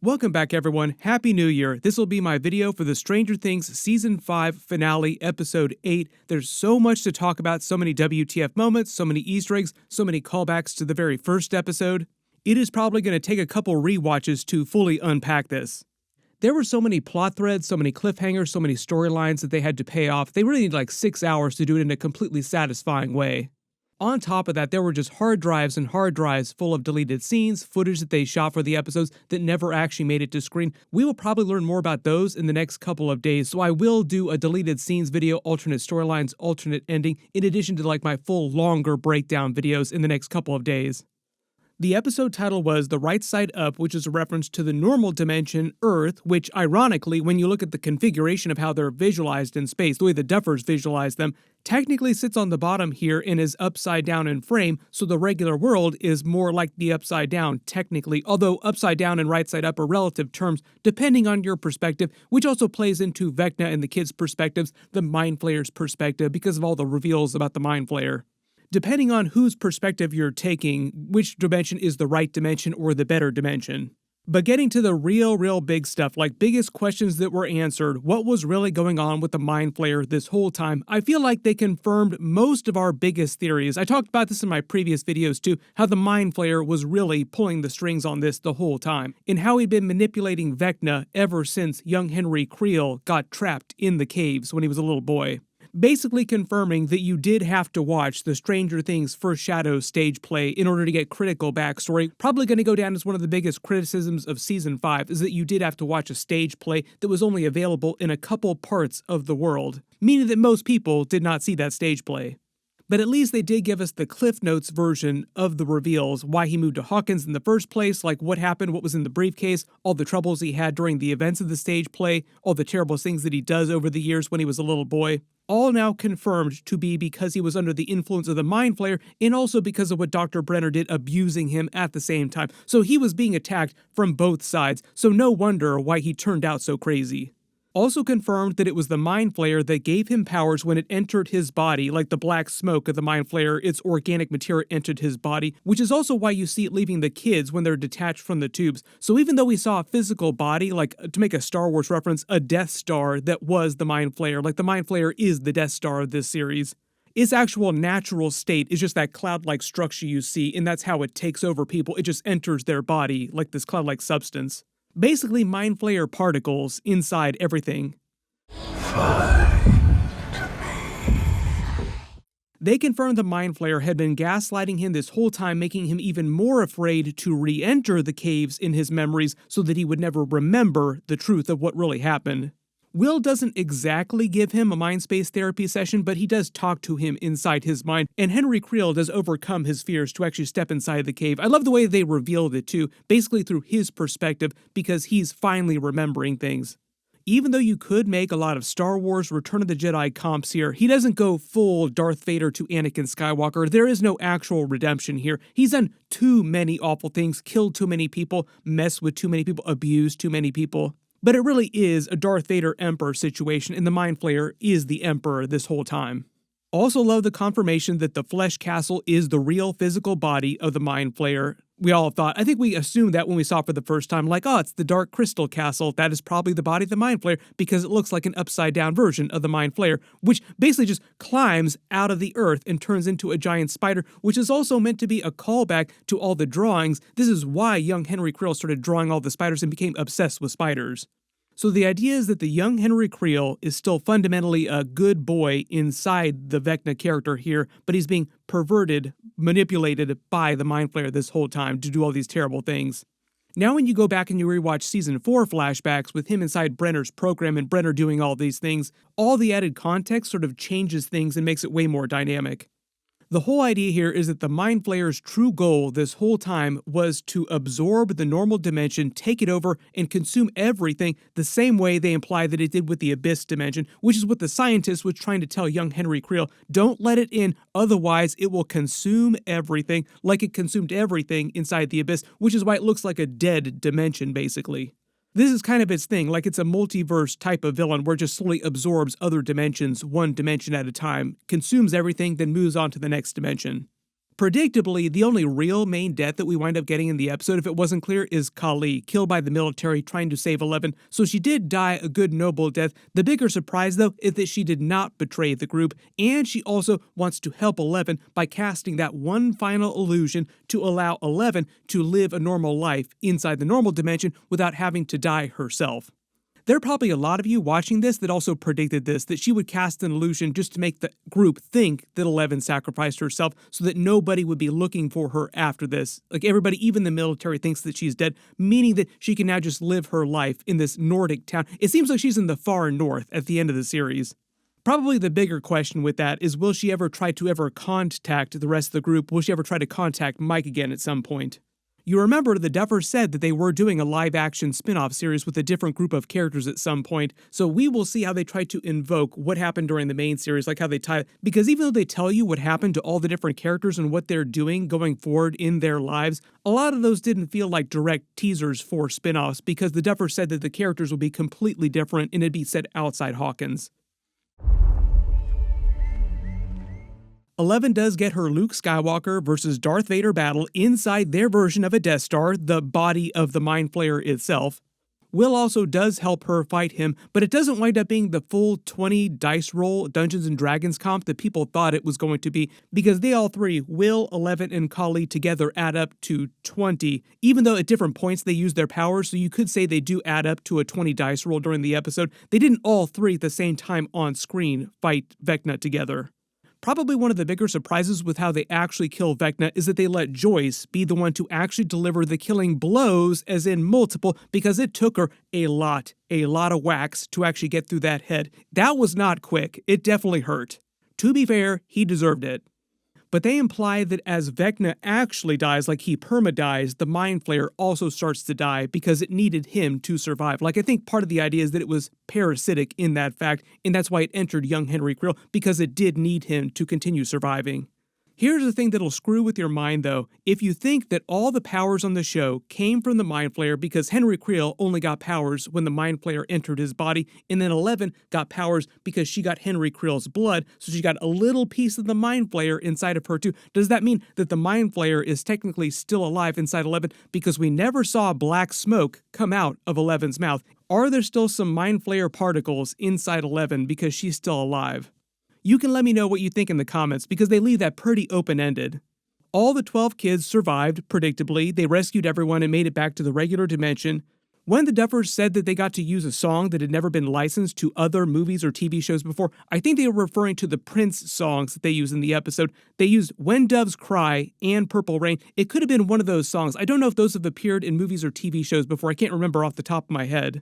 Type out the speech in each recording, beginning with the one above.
Welcome back everyone, Happy New Year. This will be my video for the Stranger Things Season 5 finale, Episode 8. There's so much to talk about, so many WTF moments, so many Easter eggs, so many callbacks to the very first episode. It is probably going to take a couple rewatches to fully unpack this. There were so many plot threads, so many cliffhangers, so many storylines that they had to pay off. They really need like 6 hours to do it in a completely satisfying way. On top of that, there were just hard drives and hard drives full of deleted scenes, footage that they shot for the episodes that never actually made it to screen. We will probably learn more about those in the next couple of days, so I will do a deleted scenes video, alternate storylines, alternate ending, in addition to like my full longer breakdown videos in the next couple of days. The episode title was The Rightside Up, which is a reference to the normal dimension, Earth, which ironically, when you look at the configuration of how they're visualized in space, the way the Duffers visualize them, technically sits on the bottom here and is upside down in frame, so the regular world is more like the upside down, technically, although upside down and right side up are relative terms depending on your perspective, which also plays into Vecna and the kids' perspectives, the Mind Flayer's perspective, because of all the reveals about the Mind Flayer. Depending on whose perspective you're taking, which dimension is the right dimension or the better dimension. But getting to the real big stuff, like biggest questions that were answered, what was really going on with the Mind Flayer this whole time, I feel like they confirmed most of our biggest theories. I talked about this in my previous videos too, how the Mind Flayer was really pulling the strings on this the whole time, and how he'd been manipulating Vecna ever since young Henry Creel got trapped in the caves when he was a little boy. Basically confirming that you did have to watch the Stranger Things Foreshadow stage play in order to get critical backstory. Probably going to go down as one of the biggest criticisms of Season 5 is that you did have to watch a stage play that was only available in a couple parts of the world, meaning that most people did not see that stage play. But at least they did give us the Cliff Notes version of the reveals, why he moved to Hawkins in the first place, like what happened, what was in the briefcase, all the troubles he had during the events of the stage play, all the terrible things that he does over the years when he was a little boy. All now confirmed to be because he was under the influence of the Mind Flayer, and also because of what Dr. Brenner did abusing him at the same time. So he was being attacked from both sides, so no wonder why he turned out so crazy. Also confirmed that it was the Mind Flayer that gave him powers when it entered his body, like the black smoke of the Mind Flayer, its organic material entered his body, which is also why you see it leaving the kids when they're detached from the tubes. So even though we saw a physical body, like to make a Star Wars reference, a Death Star that was the Mind Flayer, like the Mind Flayer is the Death Star of this series. Its actual natural state is just that cloud-like structure you see, and that's how it takes over people. It just enters their body like this cloud-like substance. Basically, Mind Flayer particles inside everything. They confirmed the Mind Flayer had been gaslighting him this whole time, making him even more afraid to re-enter the caves in his memories so that he would never remember the truth of what really happened. Will doesn't exactly give him a mind space therapy session, but he does talk to him inside his mind, and Henry Creel does overcome his fears to actually step inside the cave. I love the way they revealed it too, basically through his perspective, because he's finally remembering things. Even though you could make a lot of Star Wars Return of the Jedi comps here, he doesn't go full Darth Vader to Anakin Skywalker. There is no actual redemption here. He's done too many awful things, killed too many people, messed with too many people, abused too many people. But it really is a Darth Vader Emperor situation, and the Mind Flayer is the Emperor this whole time. Also love the confirmation that the Flesh Castle is the real physical body of the Mind Flayer. We all thought, I think we assumed that when we saw it for the first time, like, oh, it's the Dark Crystal Castle. That is probably the body of the Mind Flayer because it looks like an upside down version of the Mind Flayer, which basically just climbs out of the earth and turns into a giant spider, which is also meant to be a callback to all the drawings. This is why young Henry Creel started drawing all the spiders and became obsessed with spiders. So the idea is that the young Henry Creel is still fundamentally a good boy inside the Vecna character here, but he's being perverted, manipulated by the Mind Flayer this whole time to do all these terrible things. Now when you go back and you rewatch Season 4 flashbacks with him inside Brenner's program and Brenner doing all these things, all the added context sort of changes things and makes it way more dynamic. The whole idea here is that the Mind Flayer's true goal this whole time was to absorb the normal dimension, take it over, and consume everything the same way they imply that it did with the Abyss dimension, which is what the scientist was trying to tell young Henry Creel. Don't let it in, otherwise it will consume everything like it consumed everything inside the Abyss, which is why it looks like a dead dimension, basically. This is kind of its thing, like it's a multiverse type of villain where it just slowly absorbs other dimensions, one dimension at a time, consumes everything, then moves on to the next dimension. Predictably, the only real main death that we wind up getting in the episode, if it wasn't clear, is Kali, killed by the military trying to save Eleven. So she did die a good noble death. The bigger surprise, though, is that she did not betray the group, and she also wants to help Eleven by casting that one final illusion to allow Eleven to live a normal life inside the normal dimension without having to die herself. There are probably a lot of you watching this that also predicted this, that she would cast an illusion just to make the group think that Eleven sacrificed herself so that nobody would be looking for her after this. Like everybody, even the military, thinks that she's dead, meaning that she can now just live her life in this Nordic town. It seems like she's in the far north at the end of the series. Probably the bigger question with that is, will she ever try to contact the rest of the group? Will she ever try to contact Mike again at some point? You remember the Duffers said that they were doing a live-action spin-off series with a different group of characters at some point, so we will see how they try to invoke what happened during the main series, like how they tie it. Because even though they tell you what happened to all the different characters and what they're doing going forward in their lives, a lot of those didn't feel like direct teasers for spin-offs because the Duffers said that the characters would be completely different and it'd be set outside Hawkins. 11 does get her Luke Skywalker versus Darth Vader battle inside their version of a Death Star, the body of the Mind Flayer itself. Will also does help her fight him, but it doesn't wind up being the full 20 dice roll Dungeons & Dragons comp that people thought it was going to be, because they all three, Will, 11, and Kali together add up to 20, even though at different points they use their powers, so you could say they do add up to a 20 dice roll during the episode. They didn't all three at the same time on screen fight Vecna together. Probably one of the bigger surprises with how they actually kill Vecna is that they let Joyce be the one to actually deliver the killing blows, as in multiple, because it took her a lot of whacks to actually get through that head. That was not quick. It definitely hurt. To be fair, he deserved it. But they imply that as Vecna actually dies, like he perma-dies, the Mind Flayer also starts to die because it needed him to survive. Like, I think part of the idea is that it was parasitic in that fact, and that's why it entered young Henry Creel, because it did need him to continue surviving. Here's the thing that'll screw with your mind, though. If you think that all the powers on the show came from the Mind Flayer because Henry Creel only got powers when the Mind Flayer entered his body, and then 11 got powers because she got Henry Creel's blood, so she got a little piece of the Mind Flayer inside of her too, does that mean that the Mind Flayer is technically still alive inside 11 because we never saw black smoke come out of 11's mouth? Are there still some Mind Flayer particles inside 11 because she's still alive? You can let me know what you think in the comments because they leave that pretty open-ended. All the 12 kids survived, predictably. They rescued everyone and made it back to the regular dimension. When the Duffers said that they got to use a song that had never been licensed to other movies or TV shows before, I think they were referring to the Prince songs that they used in the episode. They used When Doves Cry and Purple Rain. It could have been one of those songs. I don't know if those have appeared in movies or TV shows before. I can't remember off the top of my head.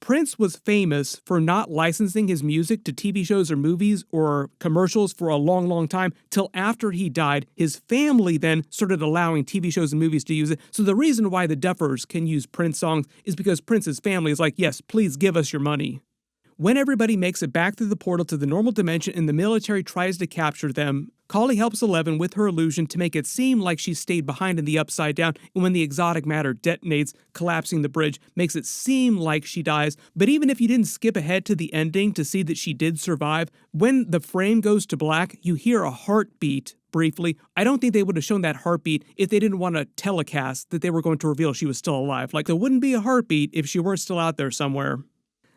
Prince was famous for not licensing his music to TV shows or movies or commercials for a long time till after he died. His family then started allowing TV shows and movies to use it. So the reason why the Duffers can use Prince songs is because Prince's family is like, yes, please give us your money. When everybody makes it back through the portal to the normal dimension and the military tries to capture them, Kali helps 11 with her illusion to make it seem like she stayed behind in the Upside Down, and when the exotic matter detonates, collapsing the bridge, makes it seem like she dies. But even if you didn't skip ahead to the ending to see that she did survive, when the frame goes to black, you hear a heartbeat briefly. I don't think they would have shown that heartbeat if they didn't want to telecast that they were going to reveal she was still alive. Like, there wouldn't be a heartbeat if she weren't still out there somewhere.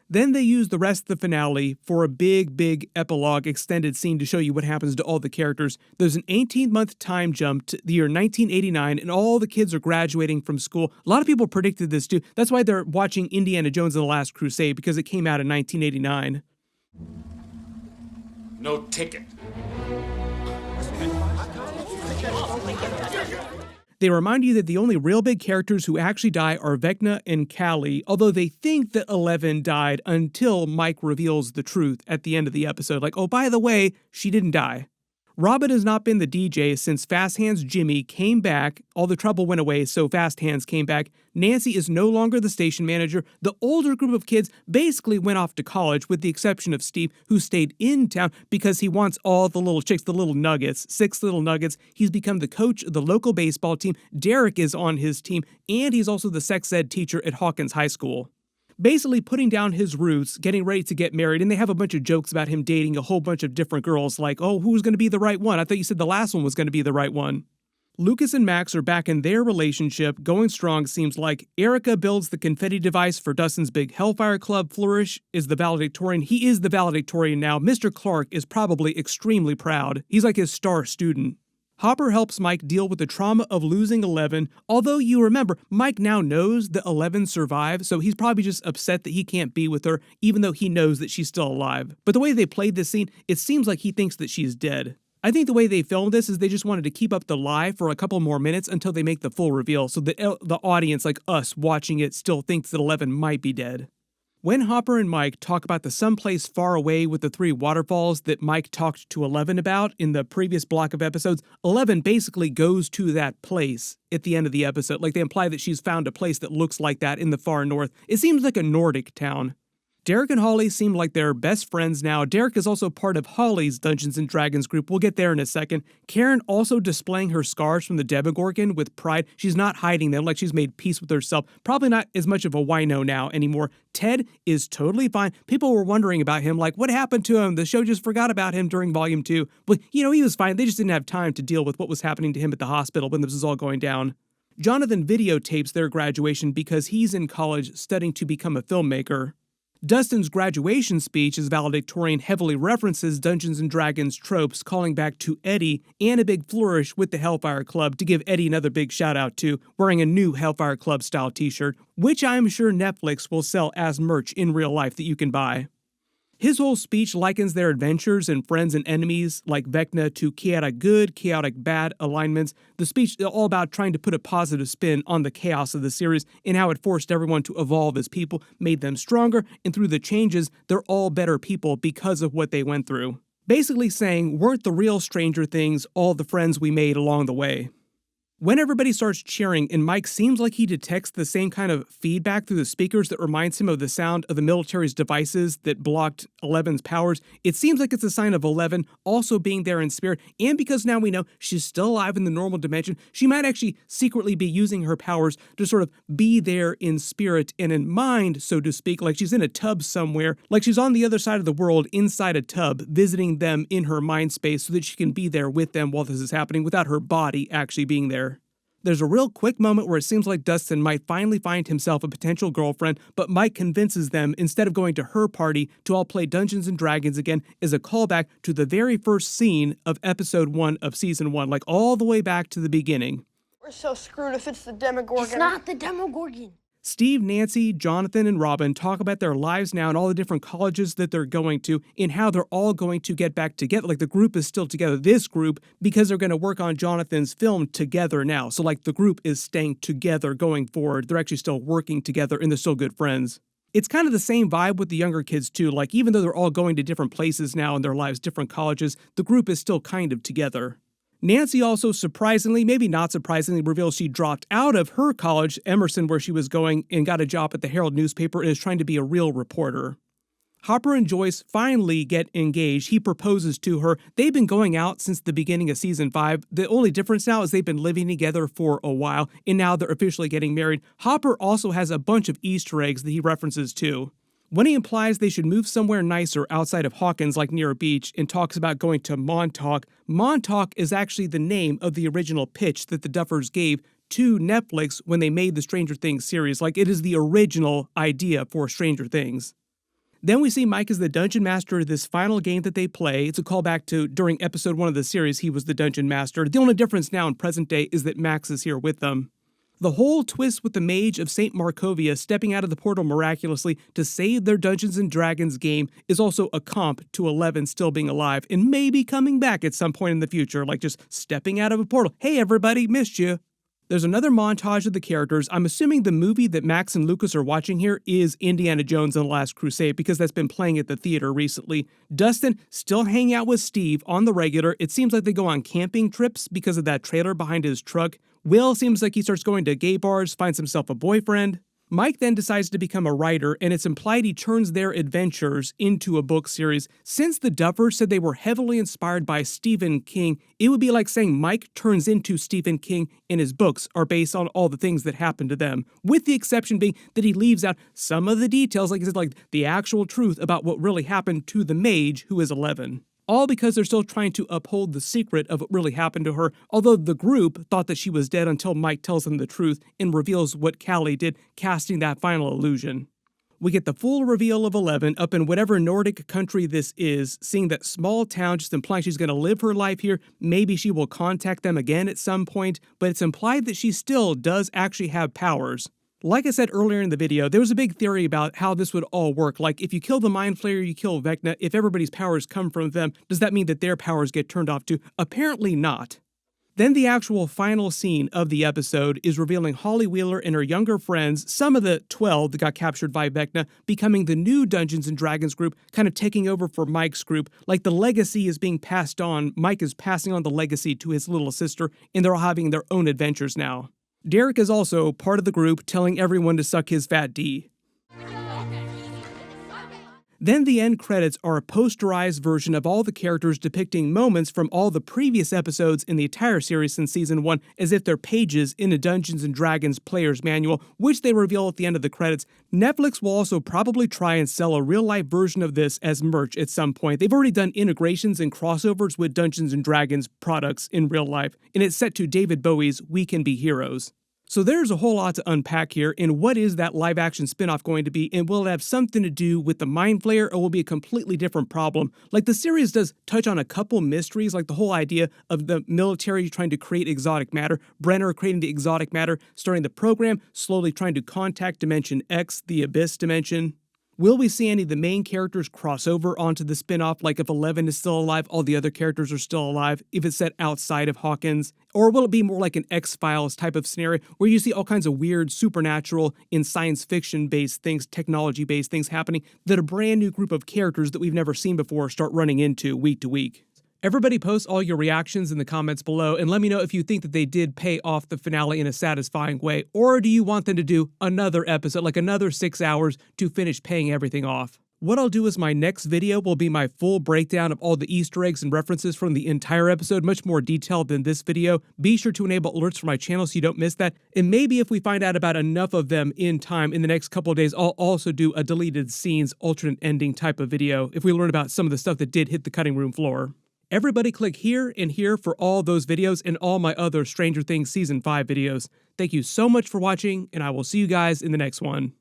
Then they use the rest of the finale for a big epilogue extended scene to show you what happens to all the characters. There's an 18-month time jump to the year 1989, and all the kids are graduating from school. A lot of people predicted this too. That's why they're watching Indiana Jones and the Last Crusade, because it came out in 1989. No ticket. They remind you that the only real big characters who actually die are Vecna and Kali, although they think that 11 died until Mike reveals the truth at the end of the episode. Like, oh, by the way, she didn't die. Robin has not been the DJ since Fast Hands Jimmy came back. All the trouble went away, so Fast Hands came back. Nancy is no longer the station manager. The older group of kids basically went off to college, with the exception of Steve, who stayed in town because he wants all the little chicks, the little nuggets, 6 little nuggets. He's become the coach of the local baseball team. Derek is on his team, and he's also the sex ed teacher at Hawkins High School. Basically putting down his roots, getting ready to get married, and they have a bunch of jokes about him dating a whole bunch of different girls, like, oh, who's going to be the right one? I thought you said the last one was going to be the right one. Lucas and Max are back in their relationship, going strong seems like. Erica builds the confetti device for Dustin's big Hellfire Club. Flourish is the valedictorian. He is the valedictorian now. Mr. Clark is probably extremely proud. He's like his star student. Hopper helps Mike deal with the trauma of losing Eleven, although you remember, Mike now knows that Eleven survived, so he's probably just upset that he can't be with her, even though he knows that she's still alive. But the way they played this scene, it seems like he thinks that she's dead. I think the way they filmed this is they just wanted to keep up the lie for a couple more minutes until they make the full reveal, so that the audience, like us watching it, still thinks that Eleven might be dead. When Hopper and Mike talk about the someplace far away with the 3 waterfalls that Mike talked to Eleven about in the previous block of episodes, Eleven basically goes to that place at the end of the episode. Like, they imply that she's found a place that looks like that in the far north. It seems like a Nordic town. Derek and Holly seem like they're best friends now. Derek is also part of Holly's Dungeons & Dragons group. We'll get there in a second. Karen also displaying her scars from the Demogorgon with pride. She's not hiding them, like she's made peace with herself. Probably not as much of a wino now anymore. Ted is totally fine. People were wondering about him, like, what happened to him? The show just forgot about him during Volume 2. But, he was fine. They just didn't have time to deal with what was happening to him at the hospital when this was all going down. Jonathan videotapes their graduation because he's in college studying to become a filmmaker. Dustin's graduation speech as valedictorian heavily references Dungeons & Dragons tropes, calling back to Eddie and a big flourish with the Hellfire Club to give Eddie another big shout out to, wearing a new Hellfire Club style t-shirt, which I'm sure Netflix will sell as merch in real life that you can buy. His whole speech likens their adventures and friends and enemies like Vecna to chaotic good, chaotic bad alignments. The speech is all about trying to put a positive spin on the chaos of the series and how it forced everyone to evolve as people, made them stronger, and through the changes, they're all better people because of what they went through. Basically saying, weren't the real Stranger Things all the friends we made along the way? When everybody starts cheering and Mike seems like he detects the same kind of feedback through the speakers that reminds him of the sound of the military's devices that blocked Eleven's powers, it seems like it's a sign of Eleven also being there in spirit, and because now we know she's still alive in the normal dimension, she might actually secretly be using her powers to sort of be there in spirit and in mind, so to speak, like she's in a tub somewhere, like she's on the other side of the world inside a tub, visiting them in her mind space so that she can be there with them while this is happening without her body actually being there. There's a real quick moment where it seems like Dustin might finally find himself a potential girlfriend, but Mike convinces them, instead of going to her party, to all play Dungeons & Dragons again as a callback to the very first scene of episode 1 of season 1, like all the way back to the beginning. We're so screwed if it's the Demogorgon. It's not the Demogorgon. Steve, Nancy, Jonathan, and Robin talk about their lives now and all the different colleges that they're going to and how they're all going to get back together. Like, the group is still together, this group, because they're going to work on Jonathan's film together now. So, like, the group is staying together going forward. They're actually still working together and they're still good friends. It's kind of the same vibe with the younger kids, too. Like, even though they're all going to different places now in their lives, different colleges, the group is still kind of together. Nancy also surprisingly, maybe not surprisingly, reveals she dropped out of her college, Emerson, where she was going, and got a job at the Herald newspaper and is trying to be a real reporter. Hopper and Joyce finally get engaged. He proposes to her. They've been going out since the beginning of season 5. The only difference now is they've been living together for a while, and now they're officially getting married. Hopper also has a bunch of Easter eggs that he references too. When he implies they should move somewhere nicer outside of Hawkins, like near a beach, and talks about going to Montauk, Montauk is actually the name of the original pitch that the Duffers gave to Netflix when they made the Stranger Things series. Like, it is the original idea for Stranger Things. Then we see Mike as the dungeon master of this final game that they play. It's a callback to during episode 1 of the series, he was the dungeon master. The only difference now in present day is that Max is here with them. The whole twist with the mage of St. Markovia stepping out of the portal miraculously to save their Dungeons & Dragons game is also a comp to Eleven still being alive and maybe coming back at some point in the future, like just stepping out of a portal. Hey everybody, missed you. There's another montage of the characters. I'm assuming the movie that Max and Lucas are watching here is Indiana Jones and the Last Crusade because that's been playing at the theater recently. Dustin still hanging out with Steve on the regular. It seems like they go on camping trips because of that trailer behind his truck. Will seems like he starts going to gay bars, finds himself a boyfriend. Mike then decides to become a writer, and it's implied he turns their adventures into a book series. Since the Duffers said they were heavily inspired by Stephen King, it would be like saying Mike turns into Stephen King and his books are based on all the things that happened to them, with the exception being that he leaves out some of the details, like he said, like the actual truth about what really happened to the mage who is 11. All because they're still trying to uphold the secret of what really happened to her, although the group thought that she was dead until Mike tells them the truth and reveals what Callie did, casting that final illusion. We get the full reveal of 11 up in whatever Nordic country this is, seeing that small town, just implying she's going to live her life here. Maybe she will contact them again at some point, but it's implied that she still does actually have powers. Like I said earlier in the video, there was a big theory about how this would all work. Like, if you kill the Mind Flayer, you kill Vecna. If everybody's powers come from them, does that mean that their powers get turned off too? Apparently not. Then the actual final scene of the episode is revealing Holly Wheeler and her younger friends, some of the 12 that got captured by Vecna, becoming the new Dungeons & Dragons group, kind of taking over for Mike's group. Like the legacy is being passed on, Mike is passing on the legacy to his little sister, and they're all having their own adventures now. Derek is also part of the group, telling everyone to suck his fat D. Then the end credits are a posterized version of all the characters depicting moments from all the previous episodes in the entire series since Season 1, as if they're pages in a Dungeons & Dragons player's manual, which they reveal at the end of the credits. Netflix will also probably try and sell a real-life version of this as merch at some point. They've already done integrations and crossovers with Dungeons & Dragons products in real life, and it's set to David Bowie's We Can Be Heroes. So there's a whole lot to unpack here, and what is that live-action spinoff going to be, and will it have something to do with the Mind Flayer, or will it be a completely different problem? Like, the series does touch on a couple mysteries, like the whole idea of the military trying to create exotic matter, Brenner creating the exotic matter, starting the program, slowly trying to contact Dimension X, the Abyss Dimension. Will we see any of the main characters cross over onto the spinoff, like if 11 is still alive, all the other characters are still alive, if it's set outside of Hawkins? Or will it be more like an X-Files type of scenario, where you see all kinds of weird, supernatural, and science fiction-based things, technology-based things happening, that a brand new group of characters that we've never seen before start running into week to week? Everybody post all your reactions in the comments below, and let me know if you think that they did pay off the finale in a satisfying way, or do you want them to do another episode, like another 6 hours, to finish paying everything off? What I'll do is my next video will be my full breakdown of all the Easter eggs and references from the entire episode, much more detailed than this video. Be sure to enable alerts for my channel so you don't miss that, and maybe if we find out about enough of them in time in the next couple of days, I'll also do a deleted scenes, alternate ending type of video, if we learn about some of the stuff that did hit the cutting room floor. Everybody click here and here for all those videos and all my other Stranger Things Season 5 videos. Thank you so much for watching, and I will see you guys in the next one.